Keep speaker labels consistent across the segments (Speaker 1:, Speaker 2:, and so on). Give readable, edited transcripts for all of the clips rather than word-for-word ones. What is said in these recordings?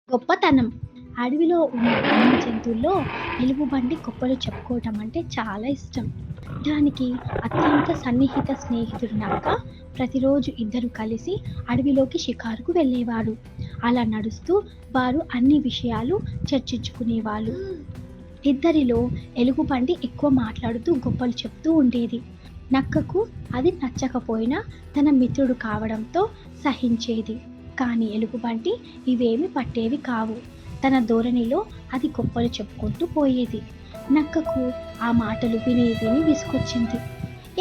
Speaker 1: గొప్పతనం. అడవిలో ఉన్న అన్ని జంతువుల్లో ఎలుగుబంటి గొప్పలు చెప్పుకోవటం అంటే చాలా ఇష్టం. దానికి అత్యంత సన్నిహిత స్నేహితుడు నక్క. ప్రతిరోజు ఇద్దరు కలిసి అడవిలోకి షికారుకు వెళ్ళేవారు. అలా నడుస్తూ వారు అన్ని విషయాలు చర్చించుకునేవాళ్ళు. ఇద్దరిలో ఎలుగుబంటి ఎక్కువ మాట్లాడుతూ గొప్పలు చెప్తూ ఉండేది. నక్కకు అది నచ్చకపోయినా తన మిత్రుడు కావడంతో సహించేది. కానీ ఎలుగుబంటి ఇవేమి పట్టేవి కావు. తన ధోరణిలో అది గొప్పలు చెప్పుకుంటూ పోయేది. నక్కకు ఆ మాటలు విని విని విసుకొచ్చింది.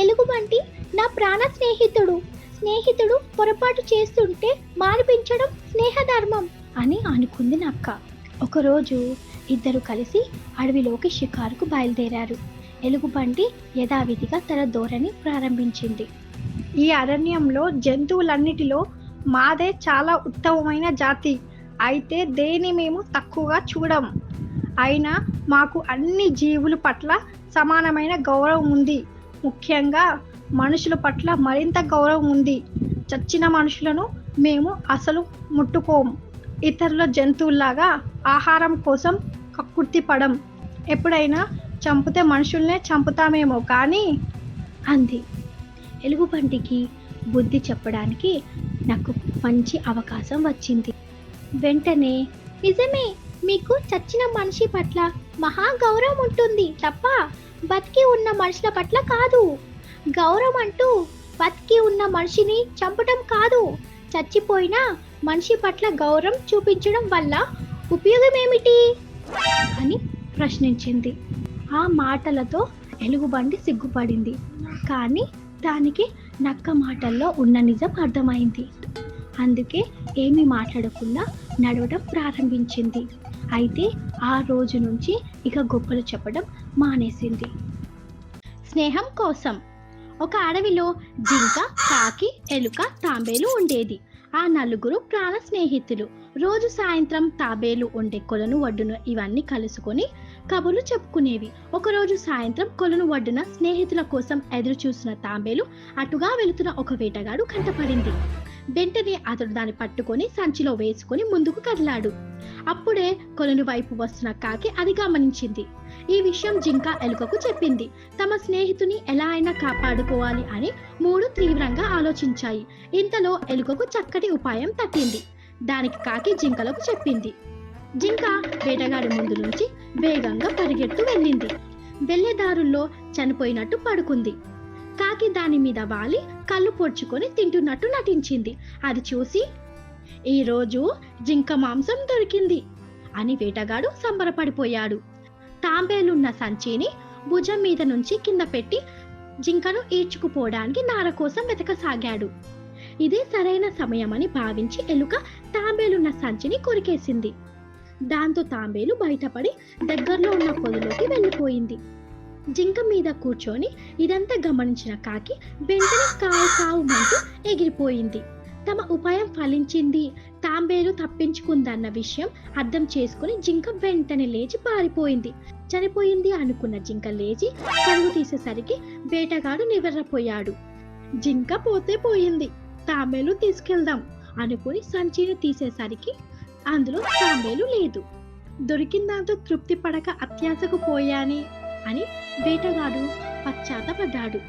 Speaker 1: ఎలుగుబంటి నా ప్రాణ స్నేహితుడు. స్నేహితుడు పొరపాటు చేస్తుంటే మానిపించడం స్నేహధర్మం అని అనుకుంది నక్క. ఒకరోజు ఇద్దరు కలిసి అడవిలోకి షికారుకు బయలుదేరారు. ఎలుగుబంటి యథావిధిగా తన ధోరణి ప్రారంభించింది.
Speaker 2: ఈ అరణ్యంలో జంతువులన్నిటిలో మాదే చాలా ఉత్తమమైన జాతి. అయితే దేన్ని మేము తక్కువగా చూడం. అయినా మాకు అన్ని జీవుల పట్ల సమానమైన గౌరవం ఉంది. ముఖ్యంగా మనుషుల పట్ల మరింత గౌరవం ఉంది. చచ్చిన మనుషులను మేము అసలు ముట్టుకోము. ఇతరుల జంతువుల్లాగా ఆహారం కోసం కక్కుర్తిపడం. ఎప్పుడైనా చంపితే మనుషుల్నే చంపుతామేమో కానీ
Speaker 1: అంది. ఎలుగుబంటికి బుద్ధి చెప్పడానికి నాకు మంచి అవకాశం వచ్చింది. వెంటనే నిజమే, మీకు చచ్చిన మనిషి పట్ల మహా గౌరవం ఉంటుంది తప్ప బతికి ఉన్న మనుషుల పట్ల కాదు. గౌరవం అంటూ బతికి ఉన్న మనిషిని చంపటం కాదు. చచ్చిపోయిన మనిషి పట్ల గౌరవం చూపించడం వల్ల ఉపయోగం ఏమిటి అని ప్రశ్నించింది. ఆ మాటలతో ఎలుగుబంటి సిగ్గుపడింది. కానీ దానికి నక్క మాటల్లో ఉన్న నిజం అర్థమైంది. అందుకే ఏమీ మాట్లాడకుండా నడవడం ప్రారంభించింది. అయితే ఆ రోజు నుంచి ఇక గొప్పలు చెప్పడం మానేసింది. స్నేహం కోసం. ఒక అడవిలో జింక, కాకి, ఎలుక, తాంబేలు ఉండేది. ఆ నలుగురు ప్రాణ స్నేహితులు. రోజు సాయంత్రం తాబేలు ఉండే కొలను ఒడ్డున ఇవన్నీ కలుసుకొని కబుర్లు చెప్పుకునేవి. ఒకరోజు సాయంత్రం కొలను ఒడ్డున స్నేహితుల కోసం ఎదురు చూసిన తాంబేలు అటుగా వెళుతున్న ఒక వేటగాడు కంటపడింది. వెంటనే అతడు దాన్ని పట్టుకొని సంచిలో వేసుకొని ముందుకు కదిలాడు. అప్పుడే కొలను వైపు వస్తున్న కాకి అది గమనించింది. ఈ విషయం జింక ఎలుకకు చెప్పింది. తమ స్నేహితుని ఎలా అయినా కాపాడుకోవాలి అని మూడు తీవ్రంగా ఆలోచించాయి. ఇంతలో ఎలుకకు చక్కటి ఉపాయం తట్టింది. దానికి కాకి జింకలకు చెప్పింది. జింక వేటగాడి ముందు నుంచి వేగంగా పరిగెత్తు వెళ్ళింది. వెళ్ళేదారుల్లో చనిపోయినట్టు పడుకుంది. కాకి దాని మీద వాలి కళ్ళు పొడుచుకొని తింటున్నట్టు నటించింది. అది చూసి ఈరోజు జింక మాంసం దొరికింది అని వేటగాడు సంబరపడిపోయాడు. తాంబేలున్న సంచిని భుజం మీద నుంచి కింద పెట్టి జింకను ఈడ్చుకుపోవడానికి నార కోసం వెతకసాగాడు. ఇదే సరైన సమయమని భావించి ఎలుక తాంబేలున్న సంచిని కొరికేసింది. దాంతో తాంబేలు బయటపడి దగ్గరలో ఉన్న పొదలోకి వెళ్ళిపోయింది. జింక మీద కూర్చొని ఇదంతా గమనించిన కాకి వెంటనే కావు కావుమంటూ ఎగిరిపోయింది. తమ ఉపాయం ఫలించింది, తాంబేలు తప్పించుకుందన్న విషయం అర్థం చేసుకుని జింక వెంటనే లేచి పారిపోయింది. చనిపోయింది అనుకున్న జింక లేచి పరుగు తీసేసరికి వేటగాడు నివ్వెరపోయాడు. జింక పోతే పోయింది, తాంబేలు తీసుకెళ్దాం అనుకుని సంచిని తీసేసరికి అందులో తాంబేలు లేదు. దొరికిన దాంతో తృప్తి పడక అత్యాశకు పోయాని అని వేటగాడు పశ్చాత్తపడ్డాడు.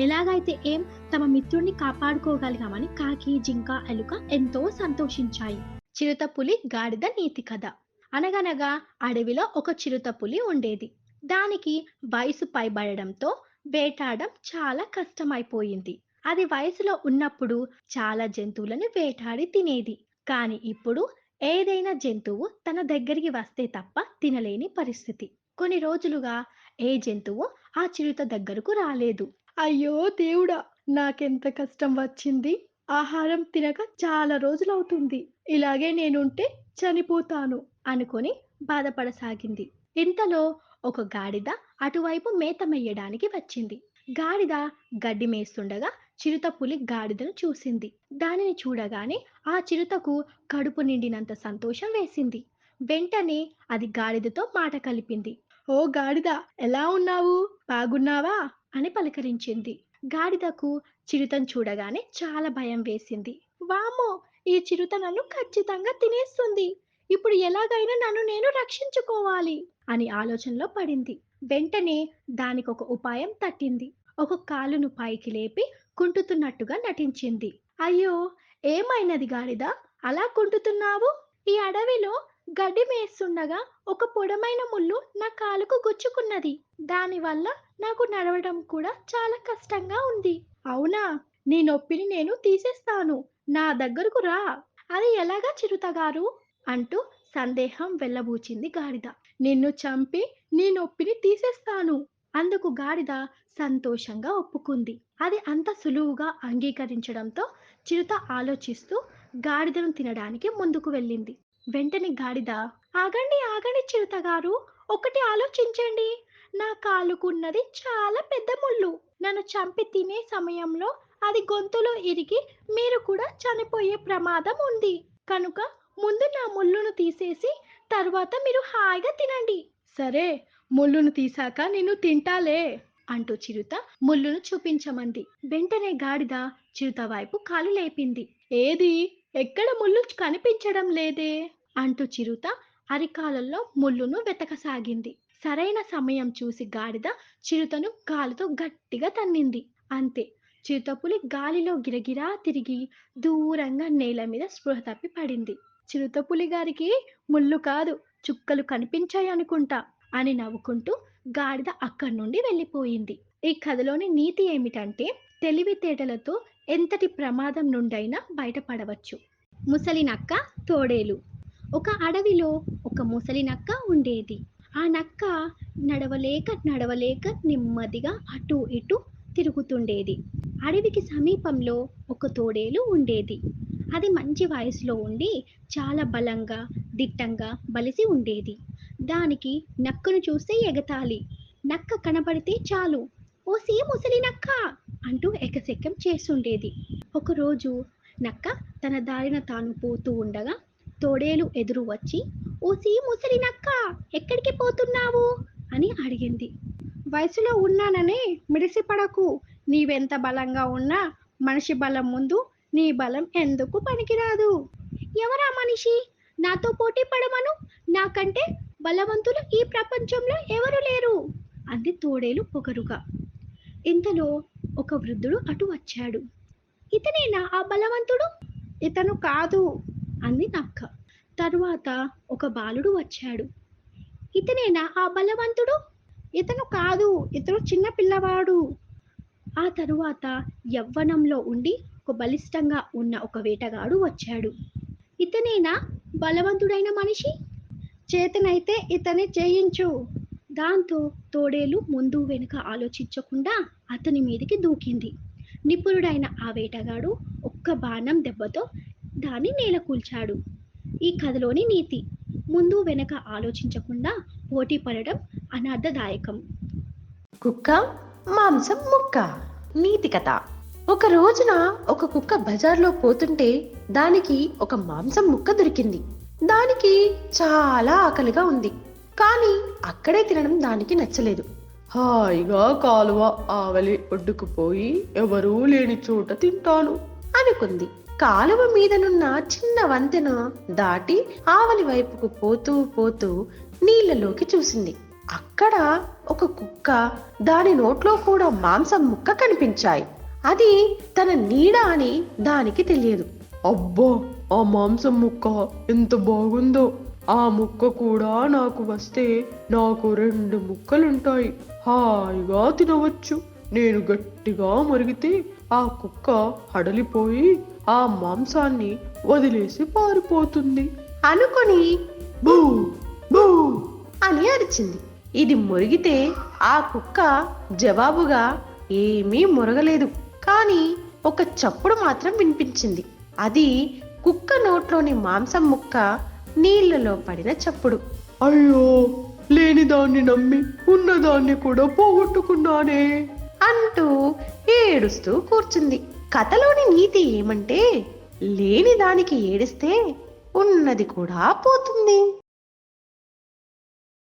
Speaker 1: ఎలాగైతే ఏం, తమ మిత్రుడిని కాపాడుకోగలిగామని కాకి, జింక, ఎలుక ఎంతో సంతోషించాయి. చిరుతపులి గాడిద నీతి కథ. అనగనగా అడవిలో ఒక చిరుతపులి ఉండేది. దానికి వయసు పైబడడంతో వేటాడడం చాలా కష్టమైపోయింది. అది వయసులో ఉన్నప్పుడు చాలా జంతువులను వేటాడి తినేది. కానీ ఇప్పుడు ఏదైనా జంతువు తన దగ్గరికి వస్తే తప్ప తినలేని పరిస్థితి. కొన్ని రోజులుగా ఏ జంతువు ఆ చిరుత దగ్గరకు రాలేదు. అయ్యో దేవుడా, నాకెంత కష్టం వచ్చింది. ఆహారం తినక చాలా రోజులవుతుంది. ఇలాగే నేనుంటే చనిపోతాను అనుకొని బాధపడసాగింది. ఇంతలో ఒక గాడిద అటువైపు మేత మెయ్యడానికి వచ్చింది. గాడిద గడ్డి మేస్తుండగా చిరుతపులి గాడిదను చూసింది. దానిని చూడగానే ఆ చిరుతకు కడుపు నిండినంత సంతోషం వేసింది. వెంటనే అది గాడిదతో మాట కలిపింది. ఓ గాడిద, ఎలా ఉన్నావు? బాగున్నావా అని పలకరించింది. గాడిదకు చిరుతను చూడగానే చాలా భయం వేసింది. వామ్మో, ఈ చిరుత నన్ను ఖచ్చితంగా తినేస్తుంది. ఇప్పుడు ఎలాగైనా నన్ను నేను రక్షించుకోవాలి అని ఆలోచనలో పడింది. వెంటనే దానికొక ఉపాయం తట్టింది. ఒక కాలును పైకి లేపి కుంటుతున్నట్టుగా నటించింది. అయ్యో! ఏమైనది గాడిద? అలా కుంటుతున్నావు? ఈ అడవిలో గడ్డి మేస్తుండగా ఒక పొడమైన ముల్లు నా కాలుకు గుచ్చుకున్నది. దానివల్ల నాకు నడవడం కూడా చాలా కష్టంగా ఉంది. అవునా? నీ నొప్పిని నేను తీసేస్తాను. నా దగ్గరకు రా. అది ఎలాగా చిరుతగారు? అంటూ సందేహం వెల్లబూచింది గాడిద. నిన్ను చంపి నీ నొప్పిని తీసేస్తాను. అందుకు గాడిద సంతోషంగా ఒప్పుకుంది. అది అంత సులువుగా అంగీకరించడంతో చిరుత ఆలోచిస్తూ గాడిదను తినడానికి ముందుకు వెళ్ళింది. వెంటనే గాడిద, ఆగండి ఆగండి చిరుతగారు, ఒకటి ఆలోచించండి. నా కాలుకున్నది చాలా పెద్ద ముళ్ళు. నన్ను చంపి తినే సమయంలో అది గొంతులో ఇరిగి మీరు కూడా చనిపోయే ప్రమాదం ఉంది. కనుక ముందు నా ముళ్ళును తీసేసి తర్వాత మీరు హాయిగా తినండి. సరే, ముళ్ళును తీసాక నిన్ను తింటాలే అంటూ చిరుత ముళ్ళును చూపించమంది. వెంటనే గాడిద చిరుత వైపు కాలు లేపింది. ఏది? ఎక్కడ ముళ్ళు కనిపించడం లేదే అంటూ చిరుత అరికాలలో ముళ్ళును వెతకసాగింది. సరైన సమయం చూసి గాడిద చిరుతను కాలుతో గట్టిగా తన్నింది. అంతే, చిరుతపులి గాలిలో గిరగిరా తిరిగి దూరంగా నేల మీద స్పృహ తప్పి పడింది. చిరుతపులి గారికి ముళ్ళు కాదు, చుక్కలు కనిపించాయనుకుంటా అని నవ్వుకుంటూ గాడిద అక్కడి నుండి వెళ్ళిపోయింది. ఈ కథలోని నీతి ఏమిటంటే, తెలివితేటలతో ఎంతటి ప్రమాదం నుండైనా బయటపడవచ్చు. ముసలి నక్క, తోడేలు. ఒక అడవిలో ఒక ముసలి నక్క ఉండేది. ఆ నక్క నడవలేక నడవలేక నెమ్మదిగా అటు ఇటు తిరుగుతుండేది. అడవికి సమీపంలో ఒక తోడేలు ఉండేది. అది మంచి వయసులో ఉండి చాలా బలంగా, దిట్టంగా బలిసి ఉండేది. దానికి నక్కను చూస్తే ఎగతాళి. నక్క కనబడితే చాలు, ఓసి ముసలి నక్క అంటూ ఎకసెక్కం చేస్తుండేది. ఒకరోజు నక్క తన దారిన తాను పోతూ ఉండగా తోడేలు ఎదురు వచ్చి, ఓసి ముసలి నక్క, ఎక్కడికి పోతున్నావు అని అడిగింది.
Speaker 2: వయసులో ఉన్నానని మిడిసిపడకు. నీవెంత బలంగా ఉన్నా మనిషి బలం ముందు నీ బలం ఎందుకు పనికిరాదు.
Speaker 1: ఎవరా మనిషి? నాతో పోటీ పడమను. నాకంటే బలవంతులు ఈ ప్రపంచంలో ఎవరు లేరు అంది తోడేలు పొగరుగా. ఇంతలో ఒక వృద్ధుడు అటు వచ్చాడు. ఇతనేనా ఆ బలవంతుడు?
Speaker 2: ఇతను కాదు
Speaker 1: అంది నక్క. తరువాత ఒక బాలుడు వచ్చాడు. ఇతనేనా ఆ బలవంతుడు?
Speaker 2: ఇతను కాదు, ఇతను చిన్న పిల్లవాడు.
Speaker 1: ఆ తరువాత యవ్వనంలో ఉండి ఒక బలిష్టంగా ఉన్న ఒక వేటగాడు వచ్చాడు. ఇతనేనా బలవంతుడైన మనిషి?
Speaker 2: చేతనైతే ఇతని చేయించు.
Speaker 1: దాంతో తోడేలు ముందు వెనుక ఆలోచించకుండా అతని మీదికి దూకింది. నిపుణుడైన ఆ వేటగాడు ఒక్క బాణం దెబ్బతో దాన్ని నేల కూల్చాడు. ఈ కథలోని నీతి: ముందు వెనక ఆలోచించకుండా పోటీ పడడం అనర్థదాయకం.
Speaker 3: కుక్క మాంసం ముక్క. నీతి కథ. ఒక రోజున ఒక కుక్క బజార్లో పోతుంటే దానికి ఒక మాంసం ముక్క దొరికింది. దానికి చాలా ఆకలిగా ఉంది, కానీ అక్కడే తినడం దానికి నచ్చలేదు.
Speaker 4: హాయిగా కాలువ ఆవలి ఒడ్డుకు పోయి ఎవరూ లేని చోట తింటాను
Speaker 3: అనుకుంది. కాలువ మీదనున్న చిన్న వంతెన దాటి ఆవలి వైపుకు పోతూ పోతూ నీళ్లలోకి చూసింది. అక్కడ ఒక కుక్క, దాని నోట్లో కూడా మాంసం ముక్క కనిపించాయి. అది తన నీడ అని దానికి తెలియదు.
Speaker 4: అబ్బా, ఆ మాంసం ముక్క ఎంత బాగుందో! ఆ ముక్క కూడా నాకు వస్తే నాకు 2 ముక్కలుంటాయి. హాయిగా తినవచ్చు. నేను గట్టిగా మరిగితే ఆ కుక్క హడలిపోయి ఆ మాంసాన్ని వదిలేసి పారిపోతుంది
Speaker 3: అనుకొని
Speaker 4: బూ బూ
Speaker 3: అని అరిచింది. ఇది మురిగితే ఆ కుక్క జవాబుగా ఏమీ మురగలేదు, కానీ ఒక చప్పుడు మాత్రం వినిపించింది. అది కుక్క నోట్లోని మాంసం ముక్క నీళ్లలో పడిన చప్పుడు.
Speaker 4: అయ్యో, లేని దాన్ని నమ్మి ఉన్నదాన్ని కూడా పోగొట్టుకున్నానే
Speaker 3: అంటూ ఏడుస్తూ కూర్చుంది. కథలోని నీతి ఏమంటే, లేని దానికి ఏడిస్తే ఉన్నది కూడా పోతుంది.